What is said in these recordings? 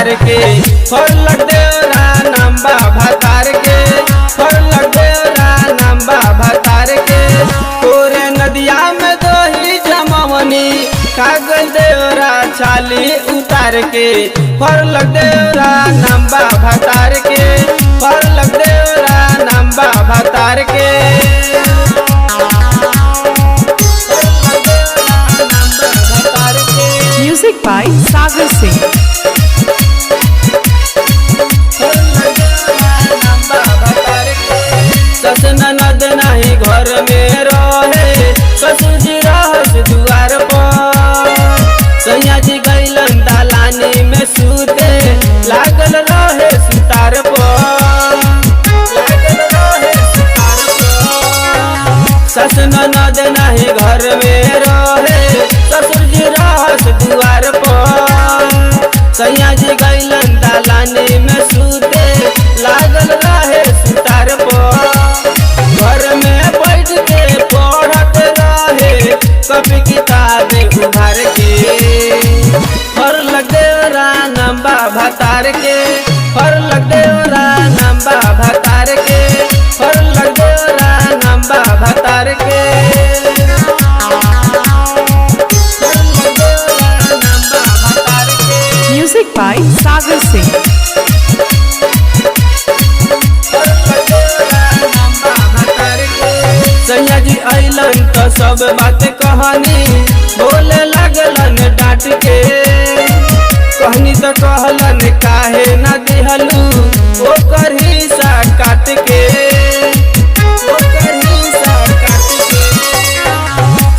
भतार के फर लग देवरा नंबा भतार के फर लग देवरा नंबा भतार के तोरे नदिया में दोही जमावनी कागल देवरा छाली उतार के फर लग देवरा नंबा भतार के फर लग देवरा नंबा भतार के Music by Sagar Singh. सस ननद नहीं घर में रहे ससुर जी रहस दुआर पर सैया जी गैलन दलानी में सूते लागल रहे सुतार पर सस ननद नहीं घर में रहे ससुर जी रहस दुआर पर सैया जी गैलन दलानी में सूते लागल रहे सुतार पर घर में बैठ के पढ़त रहे कभी किताबें उभार के फर लग देवरा नंबा भतार के फर लग देवरा नंबा भतार के फर लग देवरा नंबा भतार के Music by Sagar Singh. सैया जी अइलन तो सब बात कहानी बोले लगलन डांट के कहनी तो कहलन काहे न दिहलू ओकर हिस्सा काट के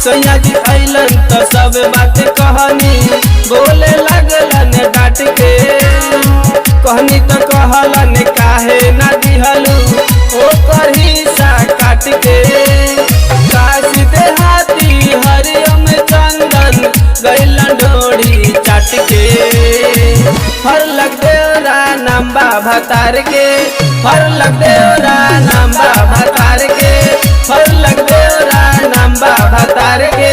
सैया जी अइलन तो सब बात कहानी बोले लगलन डांट के कहनी तो कहलन काहे न दिहलू ओकर हिस्सा काट के काशी देहाती हरियम चंदन गैलन डोरी चाट के फर लग देवरा नंबा भतार के फर लग देवरा नंबा भतार के फर लग देवरा नंबा भतार के।